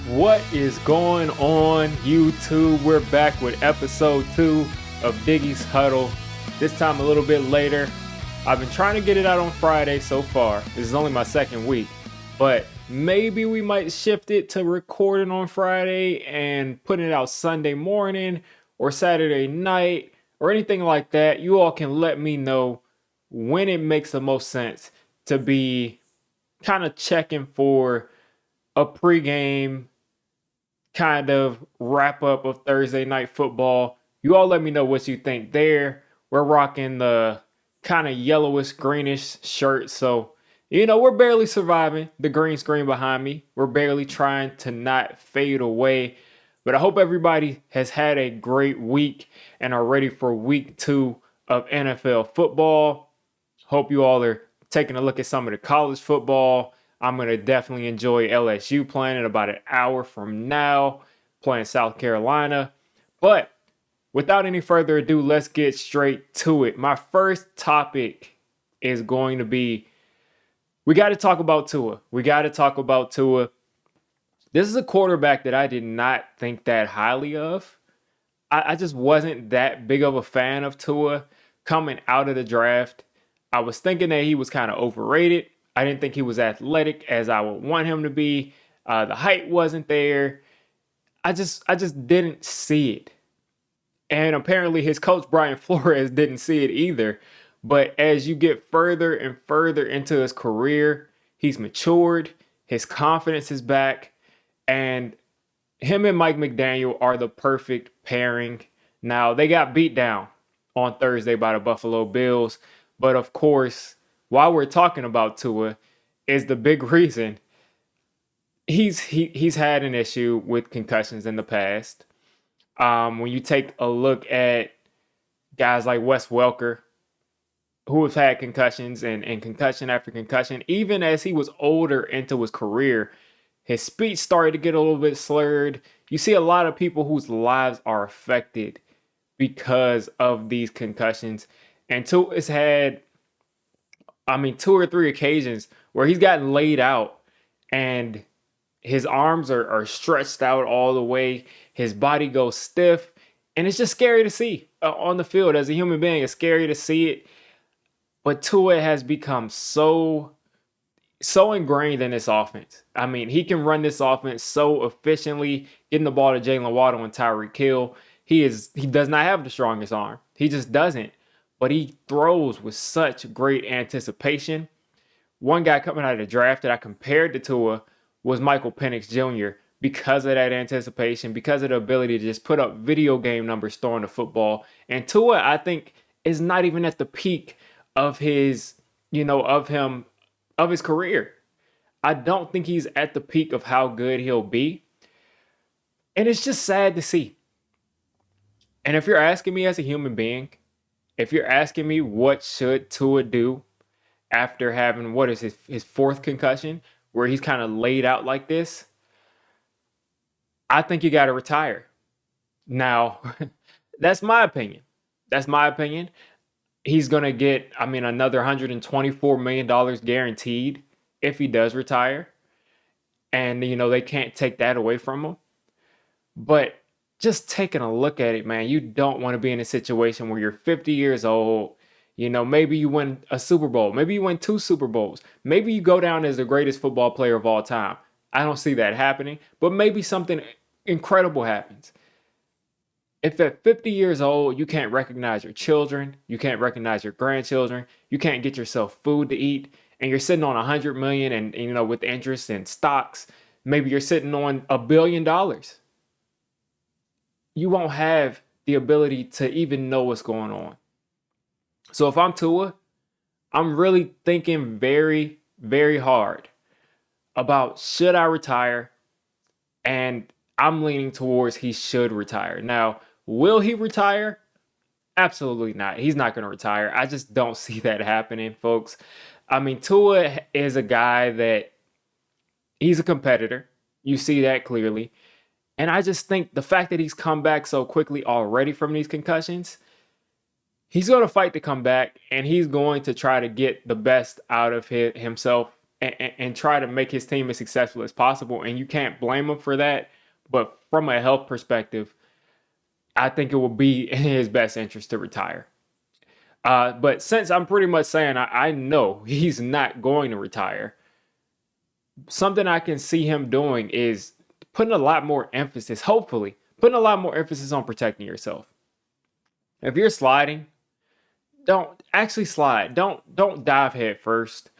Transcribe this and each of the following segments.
What is going on, YouTube? We're back with episode 2 of Digge's Huddle. This time a little bit later. I've been trying to get it out on Friday so far. This is only my second week, but maybe we might shift it to recording on Friday and putting it out Sunday morning or Saturday night or anything like that. You all can let me know when it makes the most sense to be kind of checking for a pregame kind of wrap up of Thursday night football. You all let me know what you think there. We're rocking the kind of yellowish greenish shirt. So, we're barely surviving the green screen behind me. We're barely trying to not fade away. But I hope everybody has had a great week and are ready for week 2 of NFL football. Hope you all are taking a look at some of the college football. I'm going to definitely enjoy LSU playing in about an hour from now, playing South Carolina. But without any further ado, let's get straight to it. My first topic is going to be, we got to talk about Tua. This is a quarterback that I did not think that highly of. I just wasn't that big of a fan of Tua coming out of the draft. I was thinking that he was kind of overrated. I didn't think he was athletic as I would want him to be. The height wasn't there. I just didn't see it. And apparently his coach, Brian Flores, didn't see it either. But as you get further and further into his career, he's matured. His confidence is back. And him and Mike McDaniel are the perfect pairing. Now, they got beat down on Thursday by the Buffalo Bills. But of course, while we're talking about Tua, is the big reason he's had an issue with concussions in the past. When you take a look at guys like Wes Welker, who have had concussions and concussion after concussion, even as he was older into his career, his speech started to get a little bit slurred. You see a lot of people whose lives are affected because of these concussions. And Tua's had 2 or 3 occasions where he's gotten laid out and his arms are stretched out all the way. His body goes stiff. And it's just scary to see on the field. As a human being, it's scary to see it. But Tua has become so ingrained in this offense. He can run this offense so efficiently, getting the ball to Jaylen Waddle and Tyreek Hill. He does not have the strongest arm. He just doesn't. But he throws with such great anticipation. One guy coming out of the draft that I compared to Tua was Michael Penix Jr. because of that anticipation, because of the ability to just put up video game numbers throwing the football. And Tua, I think, is not even at the peak of his career. I don't think he's at the peak of how good he'll be. And it's just sad to see. And if you're asking me as a human being, if you're asking me what should Tua do after having, what is his 4th concussion, where he's kind of laid out like this, I think you got to retire. Now, that's my opinion. He's going to get, another $124 million guaranteed if he does retire. And, they can't take that away from him. But just taking a look at it, man, you don't want to be in a situation where you're 50 years old. Maybe you win a Super Bowl. Maybe you win 2 Super Bowls. Maybe you go down as the greatest football player of all time. I don't see that happening, but maybe something incredible happens. If at 50 years old, you can't recognize your children, you can't recognize your grandchildren, you can't get yourself food to eat, and you're sitting on $100 million and with interest and stocks, maybe you're sitting on $1 billion. You won't have the ability to even know what's going on. So if I'm Tua, I'm really thinking very, very hard about should I retire? And I'm leaning towards he should retire. Now, will he retire? Absolutely not. He's not going to retire. I just don't see that happening, folks. Tua is a guy that he's a competitor. You see that clearly. And I just think the fact that he's come back so quickly already from these concussions, he's going to fight to come back, and he's going to try to get the best out of himself and try to make his team as successful as possible. And you can't blame him for that. But from a health perspective, I think it will be in his best interest to retire. But since I'm pretty much saying I know he's not going to retire, something I can see him doing is putting a lot more emphasis, hopefully, putting a lot more emphasis on protecting yourself. If you're sliding, don't actually slide. Don't dive head first.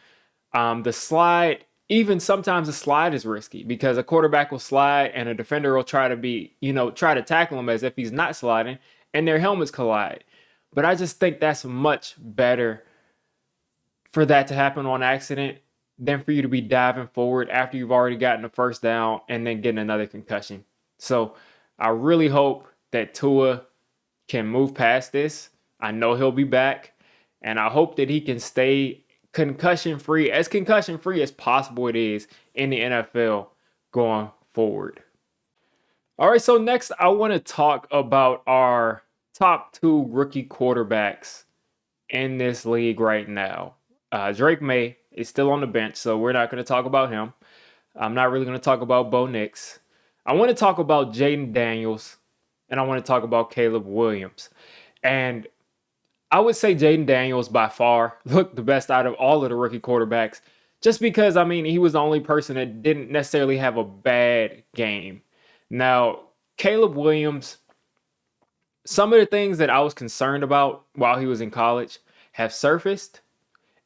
The slide, even sometimes the slide is risky because a quarterback will slide and a defender will try to tackle him as if he's not sliding, and their helmets collide. But I just think that's much better for that to happen on accident than for you to be diving forward after you've already gotten a first down and then getting another concussion. So I really hope that Tua can move past this. I know he'll be back, and I hope that he can stay concussion free as possible it is in the NFL going forward. All right, so next I want to talk about our top 2 rookie quarterbacks in this league right now. Drake May is still on the bench, so we're not going to talk about him. I'm not really going to talk about Bo Nix. I want to talk about Jayden Daniels, and I want to talk about Caleb Williams. And I would say Jayden Daniels by far looked the best out of all of the rookie quarterbacks, just because, he was the only person that didn't necessarily have a bad game. Now, Caleb Williams, some of the things that I was concerned about while he was in college have surfaced.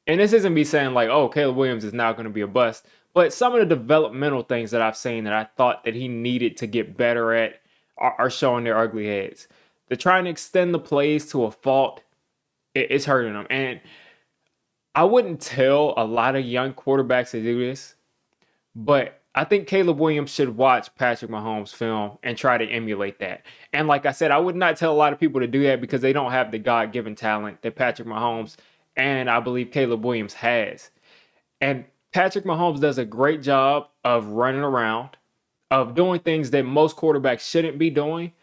And this isn't me saying like, oh, Caleb Williams is now going to be a bust. But some of the developmental things that I've seen that I thought that he needed to get better at are showing their ugly heads. They're trying to extend the plays to a fault. It's hurting them. And I wouldn't tell a lot of young quarterbacks to do this, but I think Caleb Williams should watch Patrick Mahomes' film and try to emulate that. And like I said, I would not tell a lot of people to do that because they don't have the God-given talent that Patrick Mahomes and I believe Caleb Williams has. And Patrick Mahomes does a great job of running around, of doing things that most quarterbacks shouldn't be doing,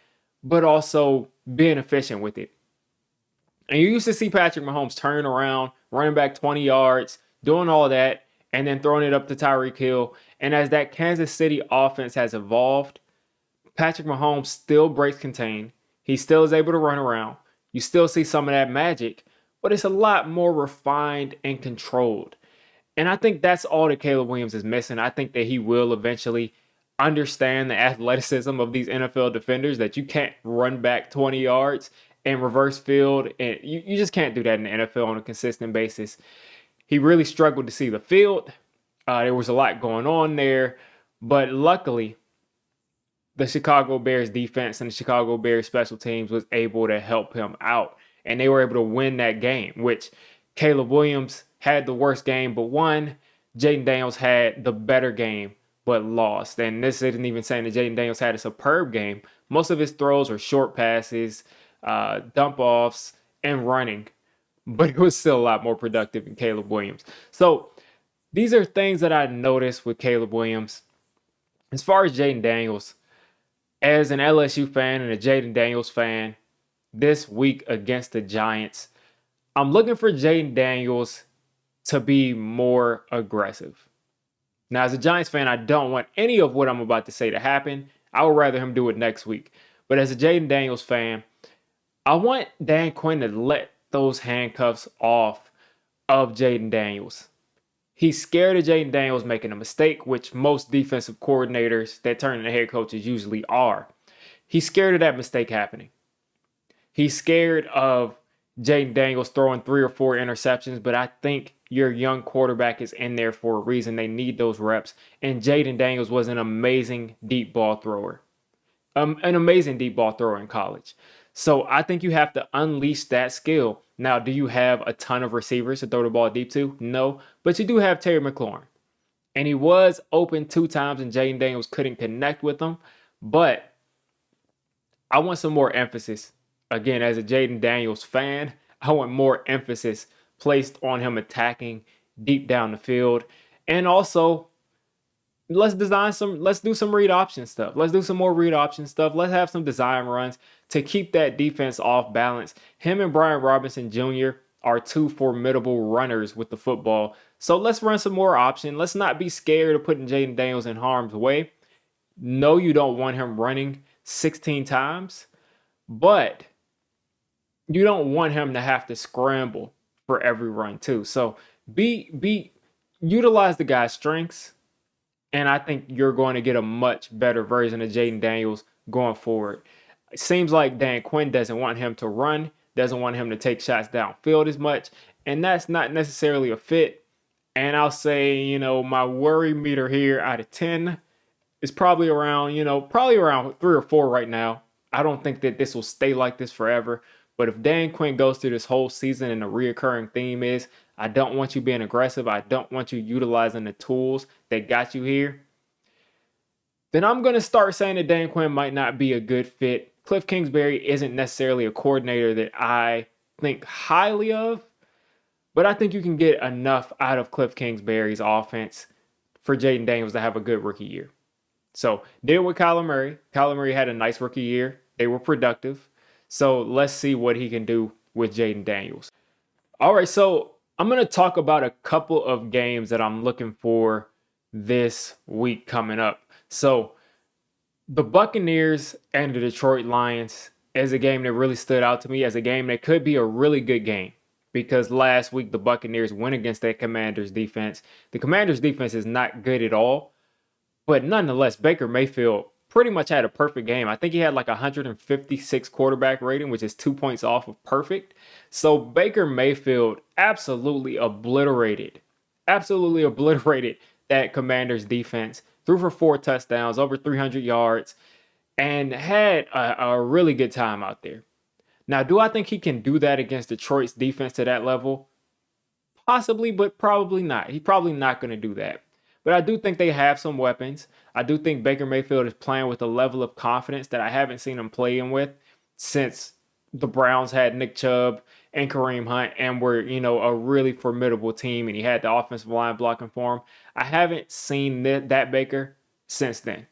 but also being efficient with it. And you used to see Patrick Mahomes turn around, running back 20 yards, doing all that, and then throwing it up to Tyreek Hill. And as that Kansas City offense has evolved, Patrick Mahomes still breaks contain. He still is able to run around. You still see some of that magic, but it's a lot more refined and controlled. And I think that's all that Caleb Williams is missing. I think that he will eventually understand the athleticism of these NFL defenders, that you can't run back 20 yards and reverse field. And you just can't do that in the NFL on a consistent basis. He really struggled to see the field. There was a lot going on there. But luckily, the Chicago Bears defense and the Chicago Bears special teams was able to help him out. And they were able to win that game, which Caleb Williams had the worst game but won. Jayden Daniels had the better game but lost. And this isn't even saying that Jayden Daniels had a superb game. Most of his throws were short passes, dump offs, and running. But it was still a lot more productive than Caleb Williams. So these are things that I noticed with Caleb Williams. As far as Jayden Daniels, as an LSU fan and a Jayden Daniels fan, this week against the Giants, I'm looking for Jayden Daniels to be more aggressive. Now, as a Giants fan, I don't want any of what I'm about to say to happen. I would rather him do it next week. But as a Jayden Daniels fan, I want Dan Quinn to let those handcuffs off of Jayden Daniels. He's scared of Jayden Daniels making a mistake, which most defensive coordinators that turn into head coaches usually are. He's scared of that mistake happening. He's scared of Jayden Daniels throwing 3 or 4 interceptions, but I think your young quarterback is in there for a reason. They need those reps. And Jayden Daniels was an amazing deep ball thrower. An amazing deep ball thrower in college. So I think you have to unleash that skill. Now, do you have a ton of receivers to throw the ball deep to? No. But you do have Terry McLaurin. And he was open 2 times and Jayden Daniels couldn't connect with him. But I want some more emphasis. Again, as a Jayden Daniels fan, I want more emphasis placed on him attacking deep down the field. And also, let's do some read option stuff. Let's do some more read option stuff. Let's have some design runs to keep that defense off balance. Him and Brian Robinson Jr. are two formidable runners with the football. So let's run some more option. Let's not be scared of putting Jayden Daniels in harm's way. No, you don't want him running 16 times, but you don't want him to have to scramble for every run too. So be utilize the guy's strengths, and I think you're going to get a much better version of Jayden Daniels going forward. It seems like Dan Quinn doesn't want him to run, doesn't want him to take shots downfield as much, and that's not necessarily a fit. And I'll say, my worry meter here out of 10 is probably around, probably around 3 or 4 right now. I don't think that this will stay like this forever. But if Dan Quinn goes through this whole season and the reoccurring theme is, I don't want you being aggressive, I don't want you utilizing the tools that got you here, then I'm going to start saying that Dan Quinn might not be a good fit. Cliff Kingsbury isn't necessarily a coordinator that I think highly of, but I think you can get enough out of Cliff Kingsbury's offense for Jayden Daniels to have a good rookie year. So, did with Kyler Murray. Kyler Murray had a nice rookie year. They were productive. So, let's see what he can do with Jayden Daniels. All right, so I'm going to talk about a couple of games that I'm looking for this week coming up. So, the Buccaneers and the Detroit Lions is a game that really stood out to me as a game that could be a really good game, because last week the Buccaneers went against that Commanders defense. The Commanders defense is not good at all, but nonetheless, Baker Mayfield pretty much had a perfect game. I think he had like 156 quarterback rating, which is 2 points off of perfect. So Baker Mayfield absolutely obliterated that Commanders defense. Threw for 4 touchdowns, over 300 yards, and had a really good time out there. Now, do I think he can do that against Detroit's defense to that level? Possibly, but probably not. He's probably not going to do that. But I do think they have some weapons. I do think Baker Mayfield is playing with a level of confidence that I haven't seen him playing with since the Browns had Nick Chubb and Kareem Hunt and were, a really formidable team, and he had the offensive line blocking for him. I haven't seen that Baker since then.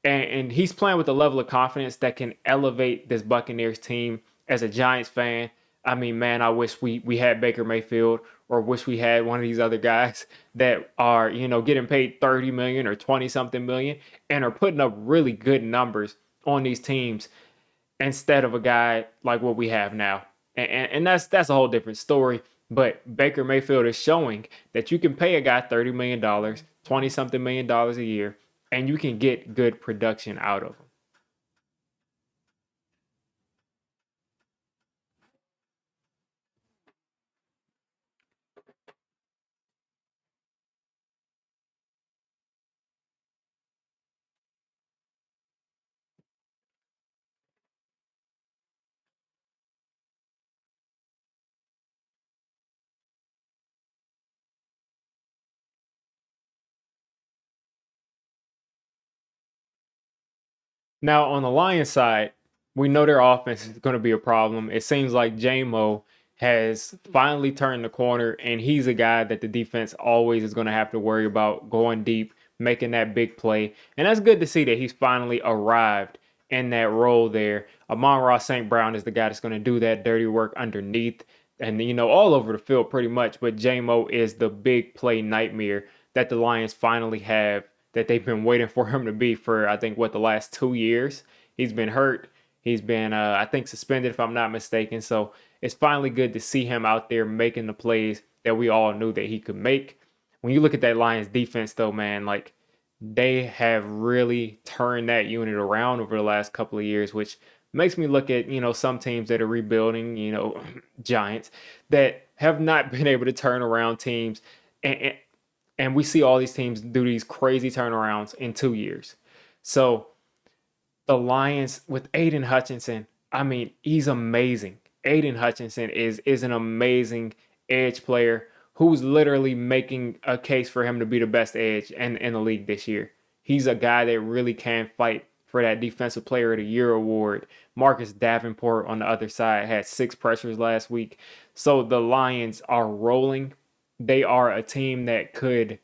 And he's playing with a level of confidence that can elevate this Buccaneers team. As a Giants fan, I mean, man, I wish we had Baker Mayfield, or wish we had one of these other guys that are, getting paid $30 million or 20-something million and are putting up really good numbers on these teams instead of a guy like what we have now. And that's a whole different story. But Baker Mayfield is showing that you can pay a guy $30 million, 20-something million dollars a year, and you can get good production out of him. Now, on the Lions side, we know their offense is going to be a problem. It seems like J-Mo has finally turned the corner, and he's a guy that the defense always is going to have to worry about going deep, making that big play. And that's good to see that he's finally arrived in that role there. Amon-Ra St. Brown is the guy that's going to do that dirty work underneath and, all over the field pretty much. But J-Mo is the big play nightmare that the Lions finally have, that they've been waiting for him to be for, I think, the last 2 years. He's been hurt. He's been, I think, suspended, if I'm not mistaken. So it's finally good to see him out there making the plays that we all knew that he could make. When you look at that Lions defense, though, man, like, they have really turned that unit around over the last couple of years, which makes me look at, some teams that are rebuilding, Giants, that have not been able to turn around teams. And we see all these teams do these crazy turnarounds in 2 years. So the Lions with Aiden Hutchinson, I mean, he's amazing. Aiden Hutchinson is an amazing edge player who's literally making a case for him to be the best edge in the league this year. He's a guy that really can fight for that Defensive Player of the Year award. Marcus Davenport on the other side had 6 pressures last week. So the Lions are rolling. They are a team that could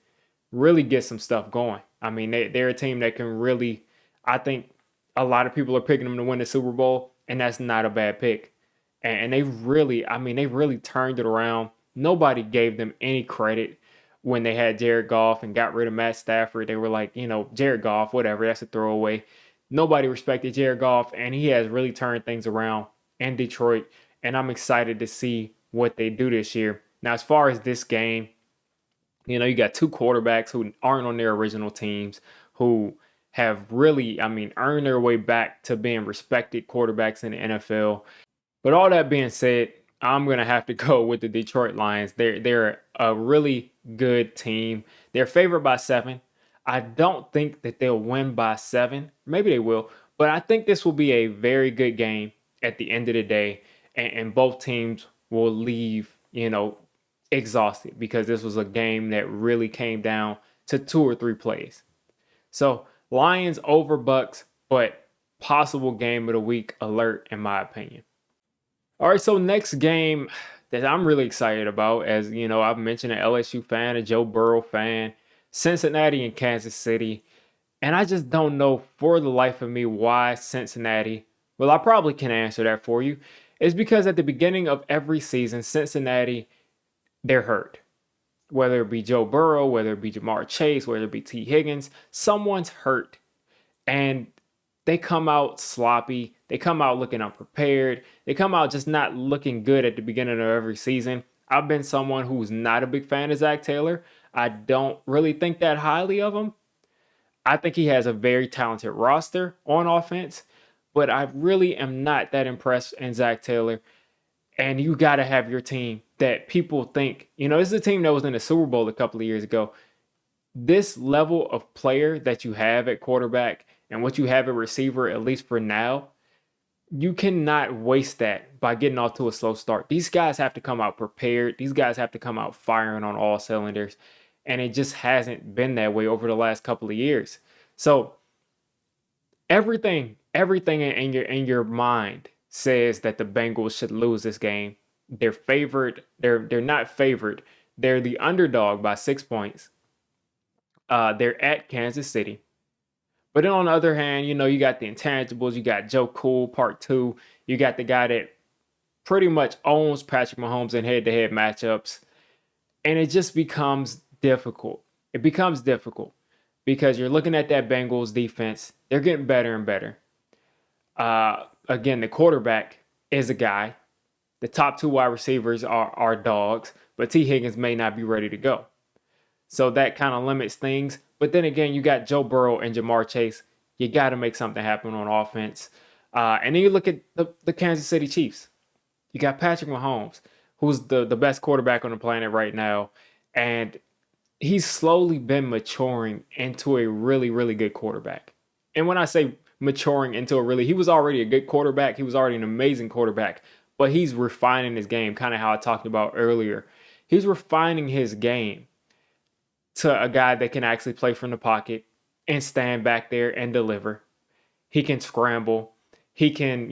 really get some stuff going. I mean, they're a team that can really, I think a lot of people are picking them to win the Super Bowl, and that's not a bad pick. And they really turned it around. Nobody gave them any credit when they had Jared Goff and got rid of Matt Stafford. They were like, Jared Goff, whatever, that's a throwaway. Nobody respected Jared Goff, and he has really turned things around in Detroit. And I'm excited to see what they do this year. Now, as far as this game, you got two quarterbacks who aren't on their original teams, who have really, earned their way back to being respected quarterbacks in the NFL. But all that being said, I'm gonna have to go with the Detroit Lions. They're a really good team. They're favored by 7. I don't think that they'll win by 7. Maybe they will, but I think this will be a very good game at the end of the day, and both teams will leave, exhausted because this was a game that really came down to 2 or 3 plays. So Lions over Bucks, but possible game of the week alert in my opinion. All right, so next game that I'm really excited about, as I've mentioned, an LSU fan, a Joe Burrow fan, Cincinnati and Kansas City. And I just don't know for the life of me why Cincinnati. Well, I probably can answer that for you. It's because at the beginning of every season, Cincinnati, they're hurt. Whether it be Joe Burrow, whether it be Jamar Chase, whether it be T. Higgins, someone's hurt. And they come out sloppy. They come out looking unprepared. They come out just not looking good at the beginning of every season. I've been someone who's not a big fan of Zach Taylor. I don't really think that highly of him. I think he has a very talented roster on offense, but I really am not that impressed in Zach Taylor. And you got to have your team that people think, this is a team that was in the Super Bowl a couple of years ago. This level of player that you have at quarterback and what you have at receiver, at least for now, you cannot waste that by getting off to a slow start. These guys have to come out prepared. These guys have to come out firing on all cylinders. And it just hasn't been that way over the last couple of years. So everything in your mind says that the Bengals should lose this game. They're favored. They're not favored. They're the underdog by 6 points. They're at Kansas City. But then on the other hand, you got the intangibles. You got Joe Cool, part 2. You got the guy that pretty much owns Patrick Mahomes in head-to-head matchups. And it just becomes difficult. It becomes difficult because you're looking at that Bengals defense. They're getting better and better. Again, the quarterback is a guy. The top 2 wide receivers are dogs, but T. Higgins may not be ready to go. So that kind of limits things. But then again, you got Joe Burrow and Jamar Chase. You got to make something happen on offense. And then you look at the Kansas City Chiefs. You got Patrick Mahomes, who's the best quarterback on the planet right now. And he's slowly been maturing into a really, really good quarterback. And when I say maturing into he was already a good quarterback. He was already an amazing quarterback. But he's refining his game, kind of how I talked about earlier. He's refining his game to a guy that can actually play from the pocket and stand back there and deliver. He can scramble. He can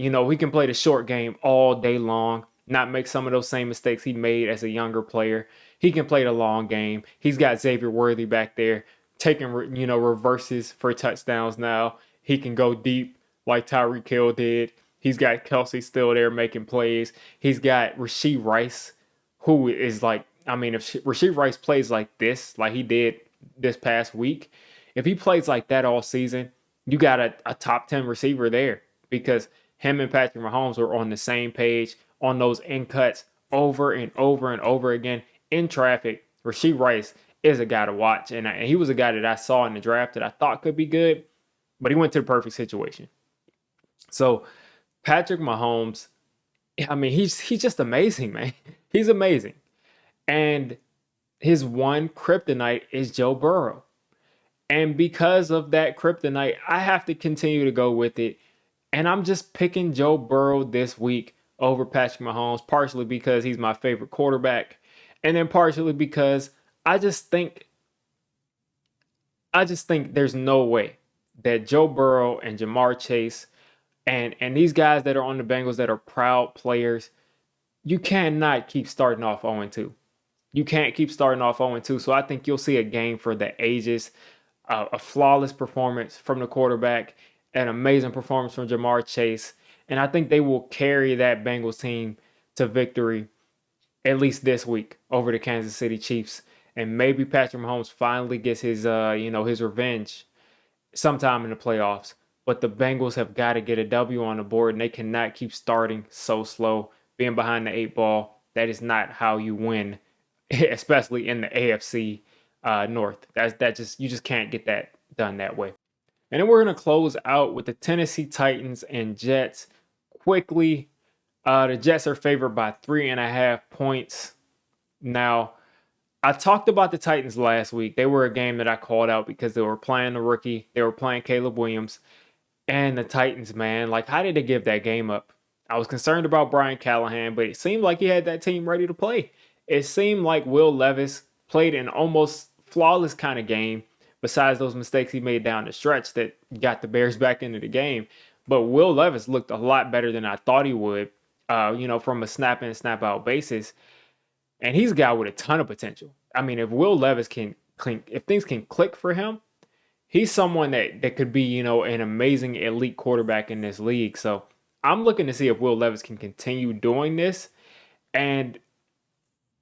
play the short game all day long, not make some of those same mistakes he made as a younger player. He can play the long game. He's got Xavier Worthy back there taking, reverses for touchdowns now. He can go deep like Tyreek Hill did. He's got Kelsey still there making plays. He's got Rashee Rice, who is like, if Rashee Rice plays like this, like he did this past week, if he plays like that all season, you got a top 10 receiver there because him and Patrick Mahomes were on the same page on those in cuts over and over and over again in traffic. Rashee Rice is a guy to watch, and he was a guy that I saw in the draft that I thought could be good, but he went to the perfect situation. So Patrick Mahomes, he's just amazing, man. He's amazing. And his one kryptonite is Joe Burrow. And because of that kryptonite, I have to continue to go with it. And I'm just picking Joe Burrow this week over Patrick Mahomes, partially because he's my favorite quarterback, and then partially because I just think there's no way that Joe Burrow and Jamar Chase and these guys that are on the Bengals that are proud players, you cannot keep starting off 0-2. You can't keep starting off 0-2. So I think you'll see a game for the ages, a flawless performance from the quarterback, an amazing performance from Jamar Chase. And I think they will carry that Bengals team to victory, at least this week, over the Kansas City Chiefs. And maybe Patrick Mahomes finally gets his revenge sometime in the playoffs. But the Bengals have got to get a W on the board, and they cannot keep starting so slow, being behind the eight ball. That is not how you win, especially in the AFC North. You just can't get that done that way. And then we're gonna close out with the Tennessee Titans and Jets. Quickly, the Jets are favored by 3.5 points. Now, I talked about the Titans last week. They were a game that I called out because they were playing the rookie. They were playing Caleb Williams. And the Titans, man, like, how did they give that game up? I was concerned about Brian Callahan, but it seemed like he had that team ready to play. It seemed like Will Levis played an almost flawless kind of game, besides those mistakes he made down the stretch that got the Bears back into the game. But Will Levis looked a lot better than I thought he would, from a snap in, snap out basis. And he's a guy with a ton of potential. I mean, if Will Levis if things can click for him, he's someone that could be, an amazing elite quarterback in this league. So I'm looking to see if Will Levis can continue doing this. And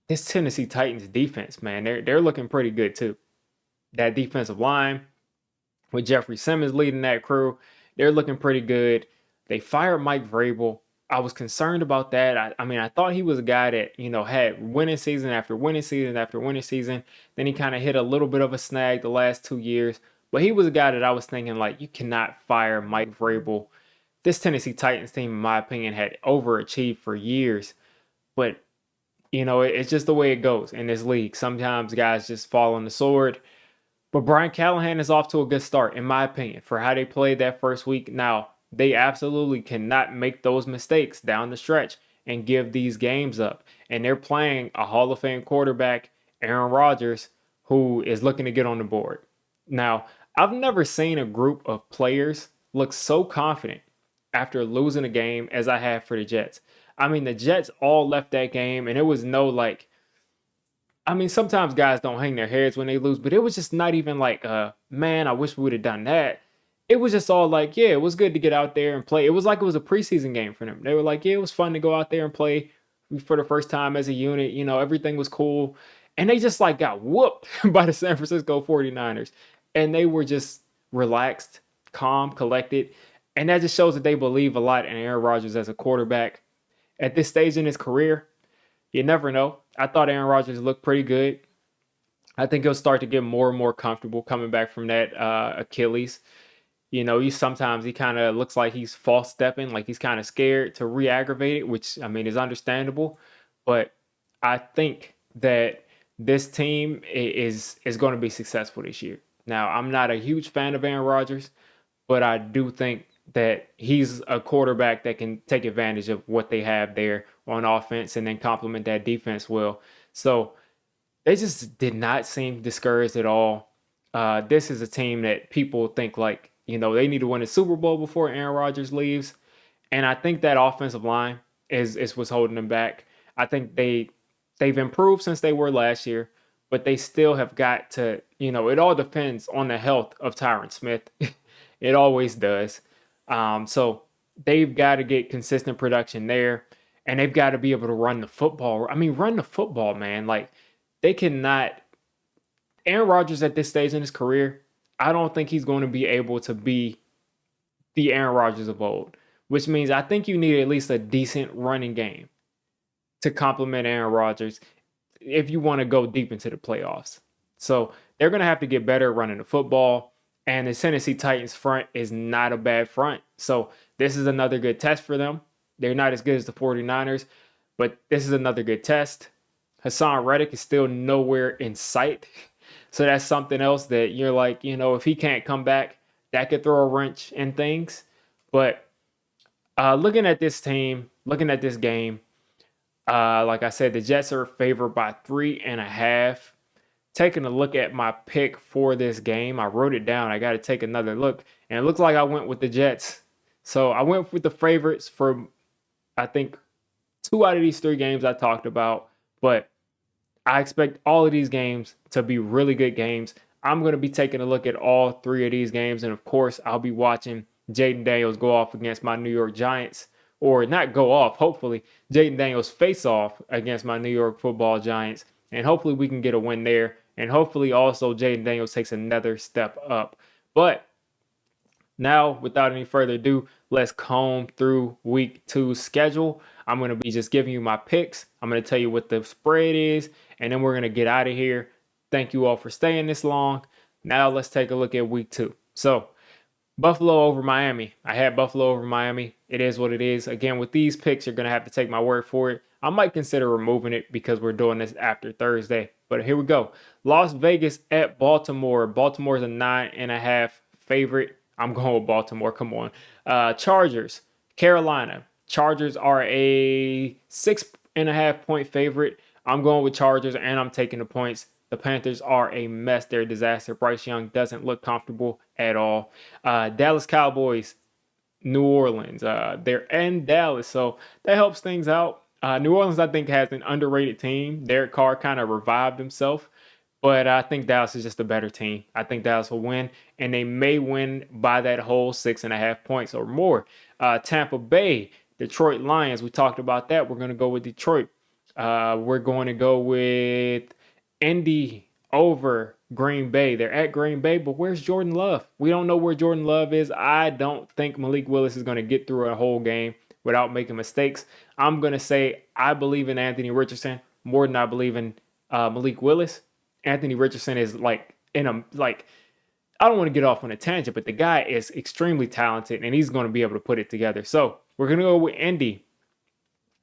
this Tennessee Titans defense, man, they're looking pretty good too. That defensive line with Jeffrey Simmons leading that crew, they're looking pretty good. They fired Mike Vrabel. I was concerned about that. I thought he was a guy that, had winning season after winning season after winning season. Then he kind of hit a little bit of a snag the last 2 years. But he was a guy that I was thinking, like, you cannot fire Mike Vrabel. This Tennessee Titans team, in my opinion, had overachieved for years. But, it's just the way it goes in this league. Sometimes guys just fall on the sword. But Brian Callahan is off to a good start, in my opinion, for how they played that first week. Now, they absolutely cannot make those mistakes down the stretch and give these games up. And they're playing a Hall of Fame quarterback, Aaron Rodgers, who is looking to get on the board. Now, I've never seen a group of players look so confident after losing a game as I have for the Jets. I mean, the Jets all left that game, and it was sometimes guys don't hang their heads when they lose, but it was just not even like, man, I wish we would have done that. It was just all like, yeah, it was good to get out there and play. It was like it was a preseason game for them. They were like, yeah, it was fun to go out there and play for the first time as a unit. Everything was cool. And they just got whooped by the San Francisco 49ers. And they were just relaxed, calm, collected. And that just shows that they believe a lot in Aaron Rodgers as a quarterback. At this stage in his career, you never know. I thought Aaron Rodgers looked pretty good. I think he'll start to get more and more comfortable coming back from that Achilles. Sometimes he kind of looks like he's false stepping, like he's kind of scared to re-aggravate it, which, is understandable. But I think that this team is going to be successful this year. Now, I'm not a huge fan of Aaron Rodgers, but I do think that he's a quarterback that can take advantage of what they have there on offense and then complement that defense well. So they just did not seem discouraged at all. This is a team that people think they need to win a Super Bowl before Aaron Rodgers leaves. And I think that offensive line is what's holding them back. I think they've improved since they were last year, but they still have got to, it all depends on the health of Tyron Smith. It always does. So they've got to get consistent production there, and they've got to be able to run the football. Run the football, man. They cannot. Aaron Rodgers at this stage in his career, I don't think he's going to be able to be the Aaron Rodgers of old, which means I think you need at least a decent running game to complement Aaron Rodgers if you want to go deep into the playoffs. So they're going to have to get better at running the football. And the Tennessee Titans front is not a bad front. So this is another good test for them. They're not as good as the 49ers, but this is another good test. Hassan Reddick is still nowhere in sight. So that's something else that you're like, if he can't come back, that could throw a wrench in things. But looking at this team, looking at this game, like I said, the Jets are favored by 3.5. Taking a look at my pick for this game, I wrote it down. I got to take another look. And it looks like I went with the Jets. So I went with the favorites for, I think, 2 out of these 3 games I talked about. But I expect all of these games to be really good games. I'm going to be taking a look at all 3 of these games. And, of course, I'll be watching Jayden Daniels go off against my New York Giants, or not go off, hopefully, Jayden Daniels face off against my New York Football Giants. And hopefully we can get a win there. And hopefully also Jayden Daniels takes another step up. But now, without any further ado, let's comb through week 2's schedule. I'm going to be just giving you my picks. I'm going to tell you what the spread is, and then we're going to get out of here. Thank you all for staying this long. Now let's take a look at week 2. So, Buffalo over Miami. I had Buffalo over Miami. It is what it is. Again, with these picks, you're going to have to take my word for it. I might consider removing it because we're doing this after Thursday. But here we go. Las Vegas at Baltimore. Baltimore's a 9.5 favorite. I'm going with Baltimore. Come on. Chargers, Carolina. Chargers are a 6.5 point favorite. I'm going with Chargers, and I'm taking the points. The Panthers are a mess. They're a disaster. Bryce Young doesn't look comfortable at all. Dallas Cowboys, New Orleans. They're in Dallas, so that helps things out. New Orleans, I think, has an underrated team. Derek Carr kind of revived himself, but I think Dallas is just a better team. I think Dallas will win, and they may win by that whole 6.5 points or more. Tampa Bay, Detroit Lions. We talked about that. We're going to go with Detroit. We're going to go with Indy over Green Bay. They're at Green Bay, but where's Jordan Love? We don't know where Jordan Love is. I don't think Malik Willis is going to get through a whole game without making mistakes. I'm going to say I believe in Anthony Richardson more than I believe in Malik Willis. Anthony Richardson is I don't want to get off on a tangent, but the guy is extremely talented, and he's going to be able to put it together. So we're going to go with Indy.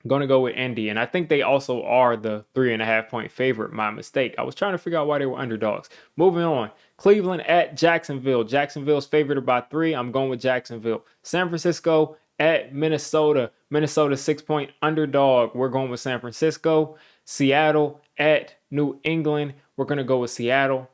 I'm going to go with Indy, and I think they also are the 3.5 point favorite. My mistake. I was trying to figure out why they were underdogs. Moving on. Cleveland at Jacksonville. Jacksonville's favored by 3. I'm going with Jacksonville. San Francisco at Minnesota. Minnesota 6-point underdog. We're going with San Francisco. Seattle at New England. We're going to go with Seattle.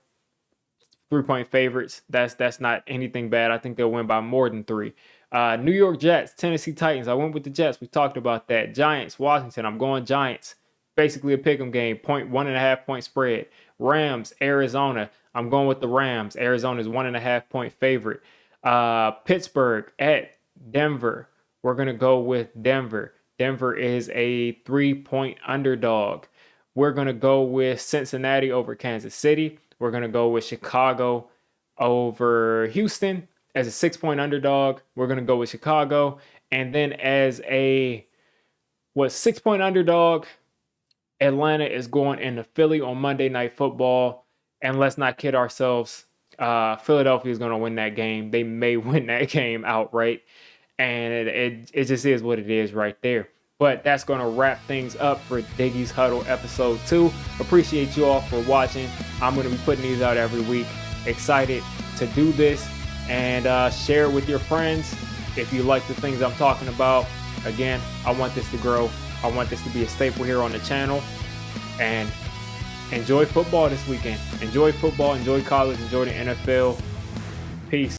3-point favorites. That's not anything bad. I think they'll win by more than 3. New York Jets, Tennessee Titans. I went with the Jets. We talked about that. Giants, Washington. I'm going Giants. Basically a pick'em game. 1.5 point spread. Rams, Arizona. I'm going with the Rams. Arizona's 1.5 point favorite. Pittsburgh at Denver. We're going to go with Denver. Denver is a 3-point underdog. We're going to go with Cincinnati over Kansas City. We're going to go with Chicago over Houston as a 6-point underdog. We're going to go with Chicago. And then as a 6-point underdog, Atlanta is going into Philly on Monday Night Football. And let's not kid ourselves. Philadelphia is going to win that game. They may win that game outright. And it just is what it is right there. But that's going to wrap things up for Digge's Huddle episode 2. Appreciate you all for watching. I'm going to be putting these out every week. Excited to do this and share it with your friends if you like the things I'm talking about. Again, I want this to grow. I want this to be a staple here on the channel. And enjoy football this weekend. Enjoy football, enjoy college, enjoy the NFL. Peace.